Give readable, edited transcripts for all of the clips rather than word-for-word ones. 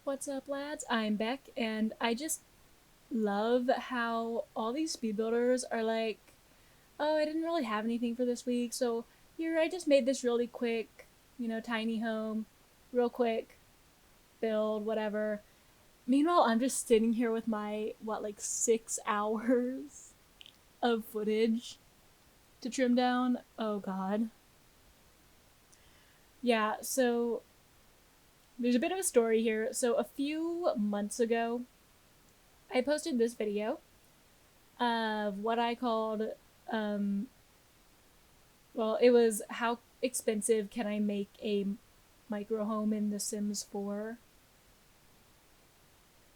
What's up, lads? I'm Beck, and I just love how all these speed builders are like, oh, I didn't really have anything for this week, so here, I just made this really quick, tiny home, real quick build, whatever. Meanwhile, I'm just sitting here with my, 6 hours of footage to trim down. Oh, God. Yeah, so there's a bit of a story here. So a few months ago, I posted this video of what I called, um, it was how expensive can I make a micro home in The Sims 4.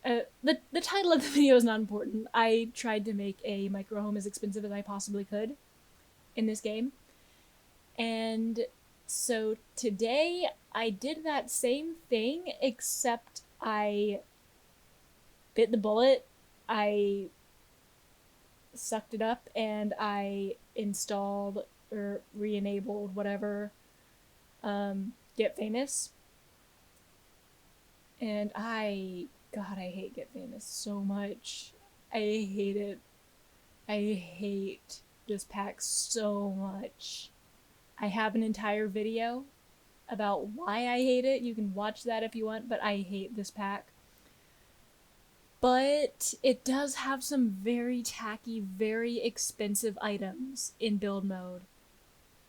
The title of the video is not important. I tried to make a micro home as expensive as I possibly could in this game. And so today I did that same thing, except I bit the bullet. I sucked it up and I installed or re-enabled whatever, Get Famous. And God, I hate Get Famous so much. I hate it. I hate this pack so much. I have an entire video about why I hate it. You can watch that if you want, but I hate this pack. But it does have some very tacky, very expensive items in build mode.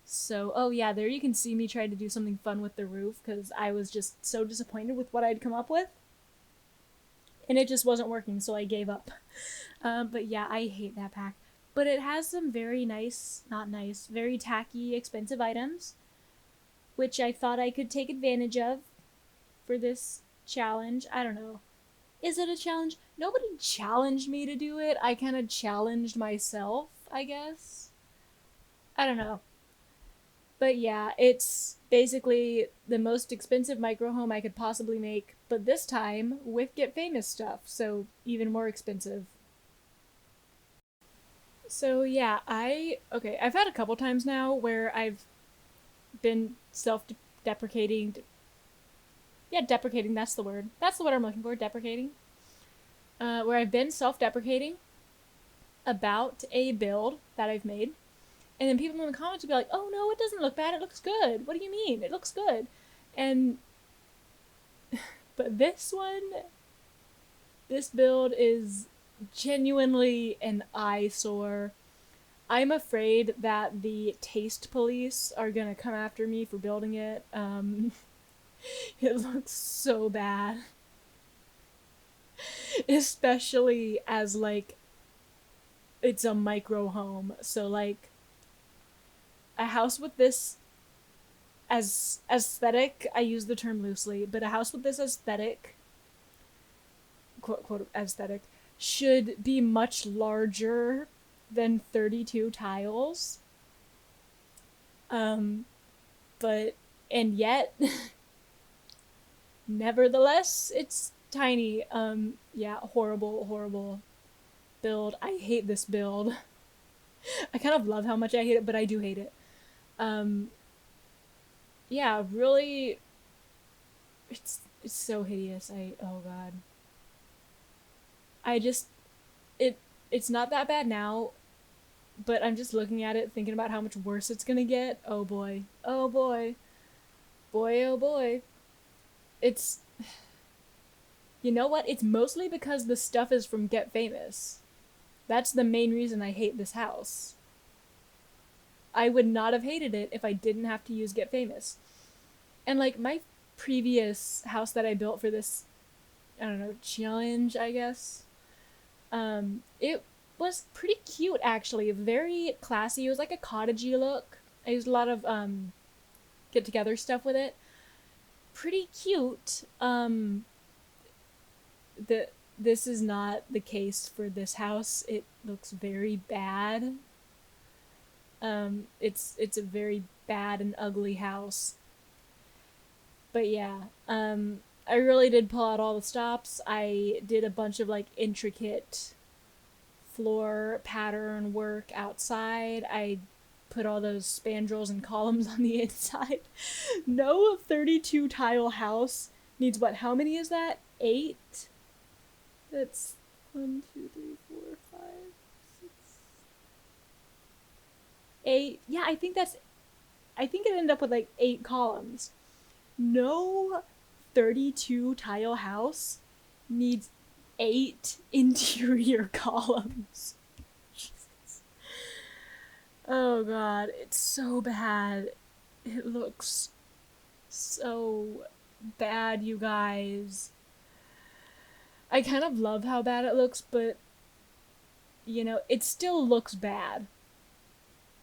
So, oh yeah, there you can see me try to do something fun with the roof because I was just so disappointed with what I'd come up with. And it just wasn't working, so I gave up. But yeah, I hate that pack. But it has some very nice, not nice, very tacky, expensive items, which I thought I could take advantage of for this challenge. I don't know. Is it a challenge? Nobody challenged me to do it. I kind of challenged myself, I guess. I don't know. But yeah, it's basically the most expensive micro home I could possibly make, but this time with Get Famous stuff, so even more expensive. So yeah, I've had a couple times now where I've been self-deprecating. Yeah, deprecating, that's the word. That's the word I'm looking for, deprecating. Where I've been self-deprecating about a build that I've made. And then people in the comments would be like, oh no, it doesn't look bad, it looks good. What do you mean? It looks good. And, but this build is genuinely an eyesore. I'm afraid that the taste police are gonna come after me for building it. It looks so bad. Especially as, like, it's a micro home. So, like, a house with this as aesthetic, I use the term loosely, but a house with this aesthetic, quote quote aesthetic, should be much larger than 32 tiles. But and yet nevertheless it's tiny. Yeah, horrible build. I hate this build. I kind of love how much I hate it, but I do hate it. Um yeah, really, it's so hideous. Oh god. I just it it's not that bad now, but I'm just looking at it thinking about how much worse it's gonna get. Oh boy. Oh boy. Boy oh boy. It's You know what? It's mostly because the stuff is from Get Famous. That's the main reason I hate this house. I would not have hated it if I didn't have to use Get Famous. And like my previous house that I built for this, I don't know, challenge, I guess, it was pretty cute actually, very classy. It was like a cottagey look. I used a lot of get together stuff with it. Pretty cute. This is not the case for this house. It looks very bad. It's a very bad and ugly house. But yeah, I really did pull out all the stops. I did a bunch of like intricate floor pattern work outside. I put all those spandrels and columns on the inside. No 32 tile house needs what? How many is that? 8. That's 1, 2, 3, 4, 5, 6, 8. Yeah, I think it ended up with like 8 columns. No 32 tile house needs 8 interior columns. Jesus. Oh god, it's so bad. It looks so bad, you guys. I kind of love how bad it looks, but it still looks bad.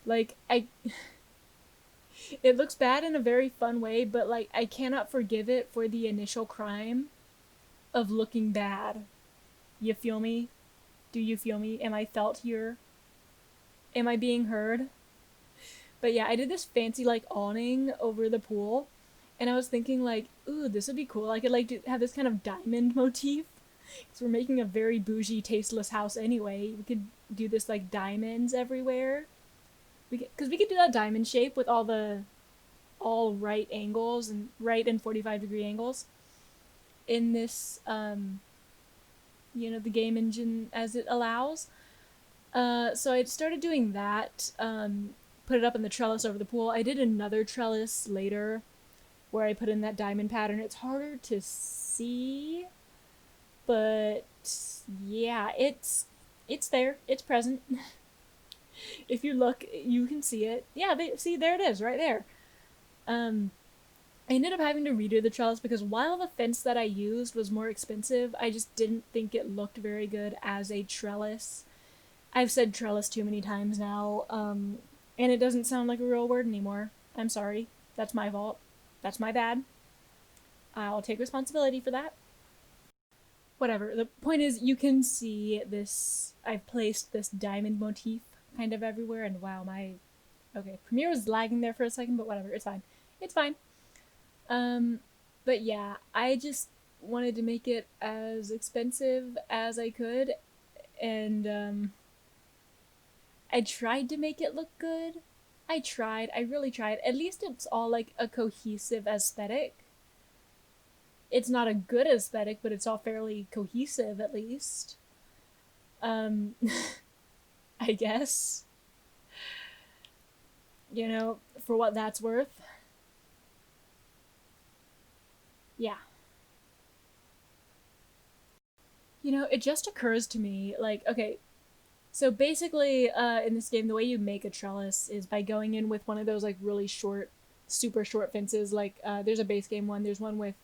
Like it looks bad in a very fun way, but like I cannot forgive it for the initial crime of looking bad. You feel me? Do you feel me? Am I felt here? Am I being heard? But yeah, I did this fancy like awning over the pool, and I was thinking like, ooh, this would be cool. I could like have this kind of diamond motif, because we're making a very bougie, tasteless house anyway. We could do this like diamonds everywhere. Because we could do that diamond shape with all right angles and right and 45-degree angles in this the game engine as it allows. So I started doing that, put it up in the trellis over the pool. I did another trellis later where I put in that diamond pattern. It's harder to see, but yeah, it's there. It's present. If you look, you can see it. Yeah, see, there it is, right there. I ended up having to redo the trellis because while the fence that I used was more expensive, I just didn't think it looked very good as a trellis. I've said trellis too many times now, and it doesn't sound like a real word anymore. I'm sorry. That's my fault. That's my bad. I'll take responsibility for that. Whatever. The point is, you can see this. I've placed this diamond motif kind of everywhere, and wow, okay, Premiere was lagging there for a second, but whatever. It's fine. It's fine. Um, but yeah, I just wanted to make it as expensive as I could, and I tried to make it look good. I tried. I really tried. At least it's all like a cohesive aesthetic. It's not a good aesthetic, but it's all fairly cohesive at least. Um, I guess. For what that's worth. Yeah. It just occurs to me, like, okay, so basically, in this game, the way you make a trellis is by going in with one of those like really short, super short fences. Like, there's a base game one. There's one with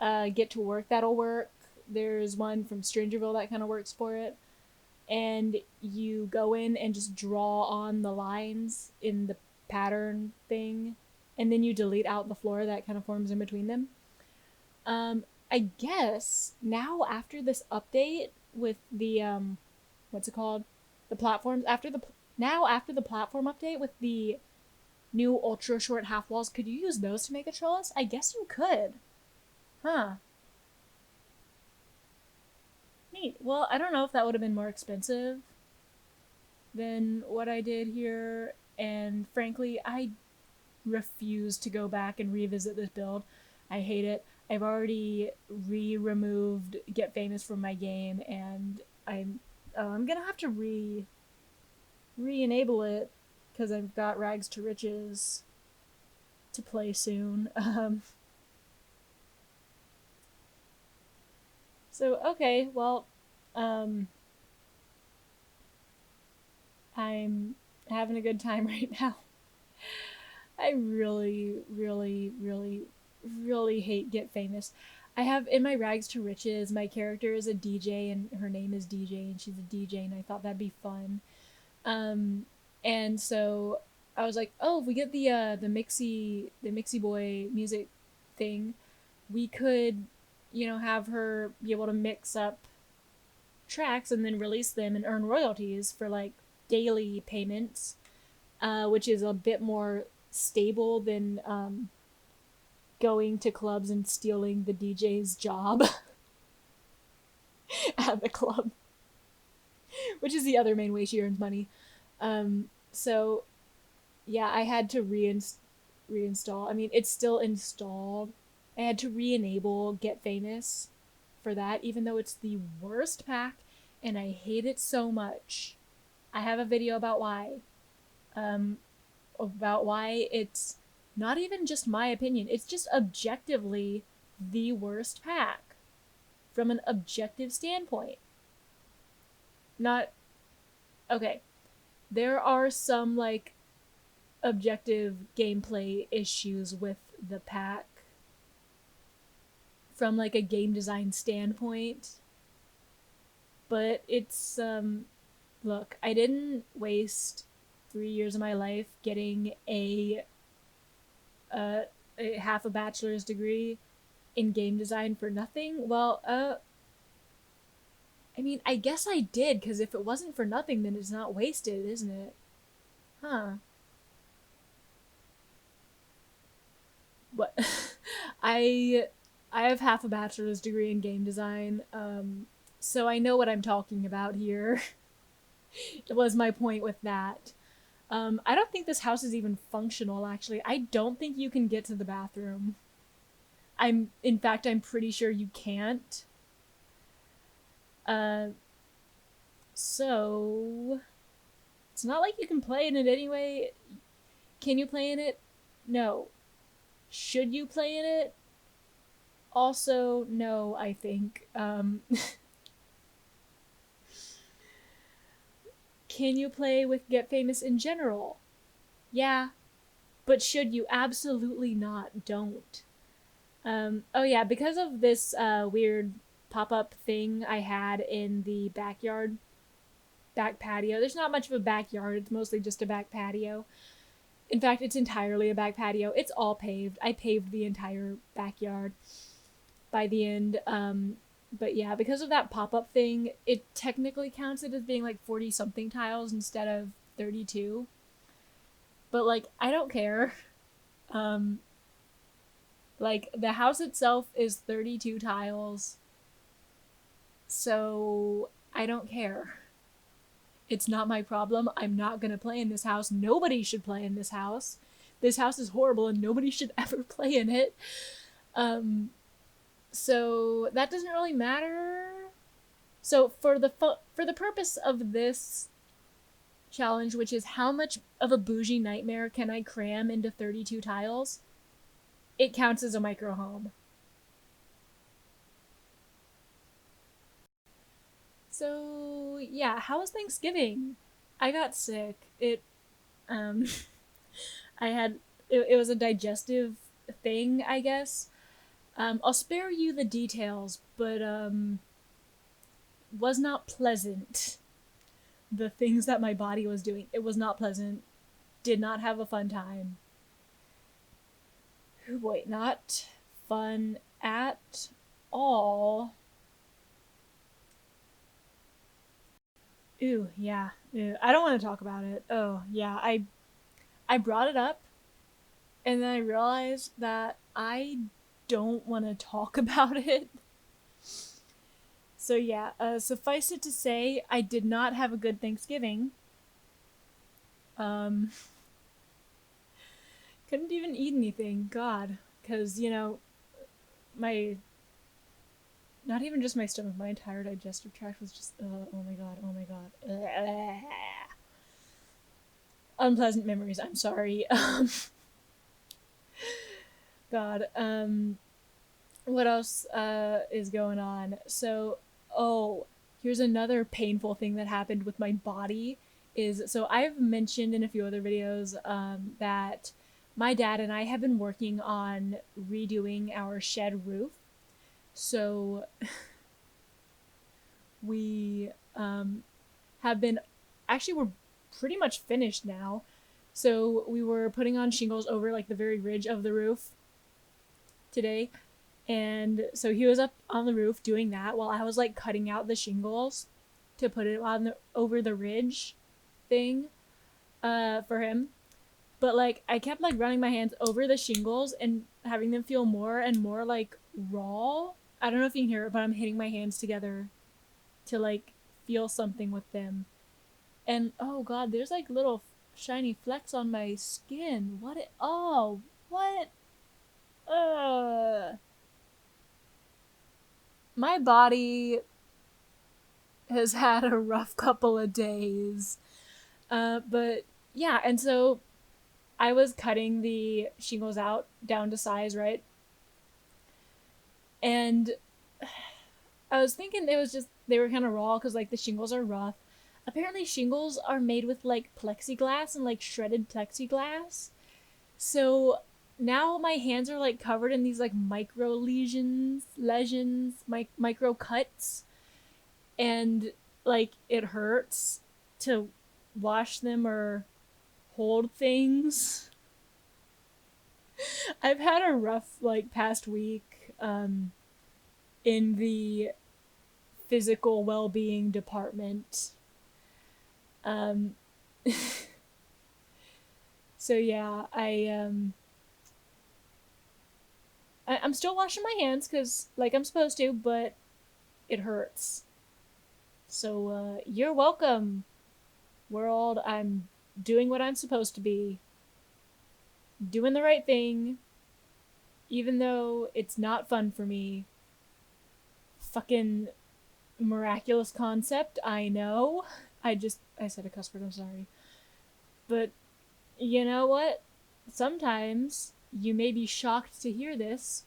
Get to Work that'll work. There's one from Strangerville that kind of works for it. And you go in and just draw on the lines in the pattern thing, and then you delete out the floor that kind of forms in between them. I guess now after this update with the what's it called? The platforms after the platform update with the new ultra short half walls, could you use those to make a trellis? I guess you could. Huh. Neat. Well, I don't know if that would have been more expensive than what I did here, and frankly, I refuse to go back and revisit this build. I hate it. I've already removed Get Famous from my game, and I'm gonna have to re-enable it because I've got Rags to Riches to play soon. So okay, well, um, I'm having a good time right now. I really, really, really, really hate Get Famous. I have in my Rags to Riches, my character is a DJ and her name is DJ and she's a DJ, and I thought that'd be fun. Um, and so I was like, oh, if we get the Mixie Boy music thing, we could, have her be able to mix up tracks and then release them and earn royalties for like daily payments, which is a bit more stable than going to clubs and stealing the DJ's job at the club, which is the other main way she earns money. So yeah, I had to reinstall. I mean, it's still installed. I had to re-enable Get Famous for that, even though it's the worst pack and I hate it so much. I have a video about why. About why it's not even just my opinion, it's just objectively the worst pack from an objective standpoint. Not okay. There are some like objective gameplay issues with the pack from like a game design standpoint. But it's look, I didn't waste 3 years of my life getting a half a bachelor's degree in game design for nothing. Well, I mean, I guess I did, because if it wasn't for nothing, then it's not wasted, isn't it? Huh. What? I I have half a bachelor's degree in game design, so I know what I'm talking about here. Was my point with that. I don't think this house is even functional, actually. I don't think you can get to the bathroom. In fact, I'm pretty sure you can't. Uh, so, it's not like you can play in it anyway. Can you play in it? No. Should you play in it? Also, no, I think. Can you play with Get Famous in general? Yeah. But should you? Absolutely not. Don't. Oh yeah, because of this weird pop-up thing I had in the backyard, back patio. There's not much of a backyard. It's mostly just a back patio. In fact, it's entirely a back patio. It's all paved. I paved the entire backyard by the end. But yeah, because of that pop-up thing, it technically counts it as being like 40 something tiles instead of 32. But like, I don't care. Um, like, the house itself is 32 tiles. So I don't care. It's not my problem. I'm not gonna play in this house. Nobody should play in this house. This house is horrible and nobody should ever play in it. So that doesn't really matter. So for the purpose of this challenge, which is how much of a bougie nightmare can I cram into 32 tiles, it counts as a micro home. So yeah, how was Thanksgiving? I got sick. Um I had it was a digestive thing, I guess. I'll spare you the details, but was not pleasant. The things that my body was doing, it was not pleasant. Did not have a fun time. Oh boy, not fun at all. Ooh, yeah. Ew. I don't want to talk about it. Oh, yeah. I brought it up and then I realized that I don't want to talk about it. So yeah, suffice it to say, I did not have a good Thanksgiving. Um, couldn't even eat anything. God, because my not even just my stomach, my entire digestive tract was just oh my god, oh my god. Unpleasant memories. I'm sorry. God. What else is going on? So, oh, here's another painful thing that happened with my body. So I've mentioned in a few other videos that my dad and I have been working on redoing our shed roof. So we have been actually we're pretty much finished now. So we were putting on shingles over like the very ridge of the roof today. And so he was up on the roof doing that while I was like cutting out the shingles to put it on over the ridge thing for him. But like I kept like running my hands over the shingles and having them feel more and more like raw. I don't know if you can hear it, but I'm hitting my hands together to like feel something with them. And oh god, there's like little shiny flecks on my skin. What? my body has had a rough couple of days. But yeah, and so I was cutting the shingles out down to size, right? And I was thinking it was just they were kind of raw because like the shingles are rough. Apparently, shingles are made with like plexiglass and like shredded plexiglass. So now my hands are like covered in these like micro micro cuts, and like it hurts to wash them or hold things. I've had a rough like past week in the physical well-being department. Um so yeah, I'm still washing my hands cuz like I'm supposed to, but it hurts. So you're welcome, world. I'm doing what I'm supposed to be. Doing the right thing even though it's not fun for me. Fucking miraculous concept, I know. I said a cuss word, I'm sorry. But you know what? Sometimes you may be shocked to hear this.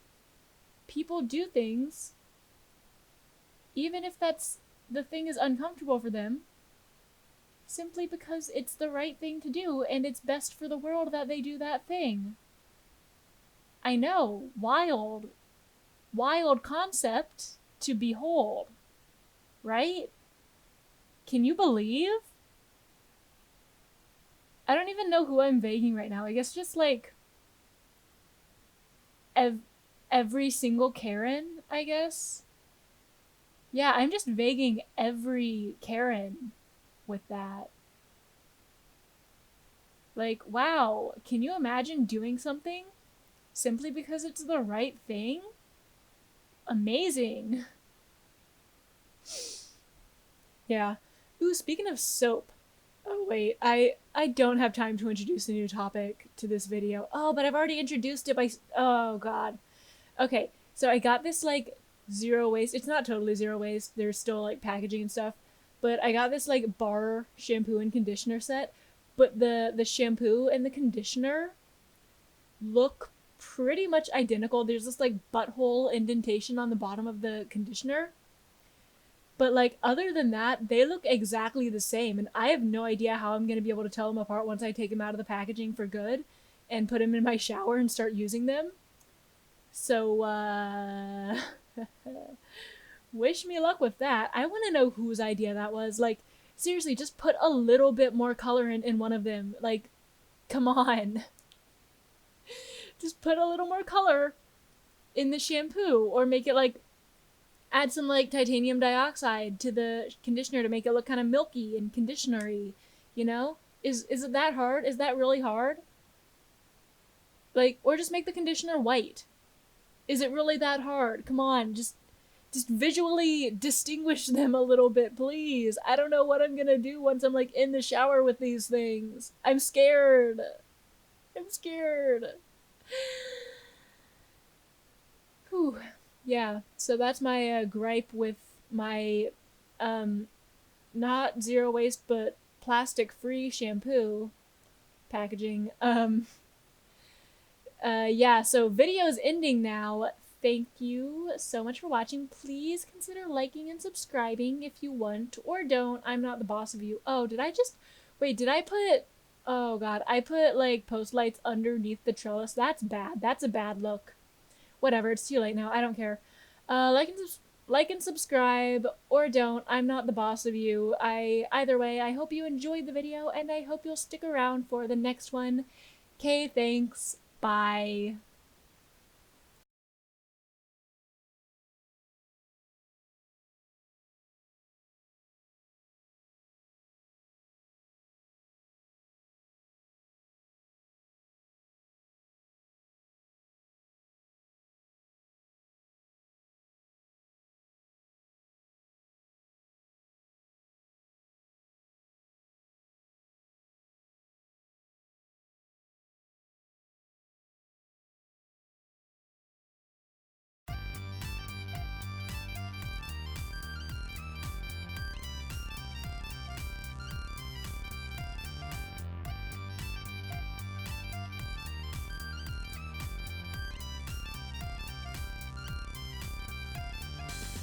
People do things, even if the thing is uncomfortable for them, simply because it's the right thing to do and it's best for the world that they do that thing. I know, wild concept to behold, right? Can you believe? I don't even know who I'm vaguing right now. I guess just like ev- every single Karen, I guess. Yeah, I'm just vaguing every Karen with that. Like, wow, can you imagine doing something simply because it's the right thing? Amazing. Yeah. Ooh, speaking of soap. Oh wait, I don't have time to introduce a new topic to this video. Oh, but I've already introduced it by oh god. Okay, so I got this like zero waste. It's not totally zero waste. There's still like packaging and stuff, but I got this like bar shampoo and conditioner set. But the shampoo and the conditioner look pretty much identical. There's this like butthole indentation on the bottom of the conditioner. But like other than that, they look exactly the same, and I have no idea how I'm gonna be able to tell them apart once I take them out of the packaging for good, and put them in my shower and start using them. So wish me luck with that. I want to know whose idea that was. Like seriously, just put a little bit more color in one of them. Like, come on, just put a little more color in the shampoo, or make it like add some like titanium dioxide to the conditioner to make it look kind of milky and conditionery, you know? Is it that hard? Is that really hard? Like, or just make the conditioner white. Is it really that hard? Come on, just visually distinguish them a little bit, please. I don't know what I'm gonna do once I'm like in the shower with these things. I'm scared. I'm scared. Whew. Yeah, so that's my gripe with my not zero waste but plastic free shampoo packaging. Yeah, so video is ending now. Thank you so much for watching. Please consider liking and subscribing if you want, or don't. I'm not the boss of you. Oh, did I just wait, did I put oh god, I put like post lights underneath the trellis. That's bad. That's a bad look. Whatever, it's too late now. I don't care. Like and subscribe, or don't. I'm not the boss of you. Either way, I hope you enjoyed the video, and I hope you'll stick around for the next one. Okay, thanks. Bye.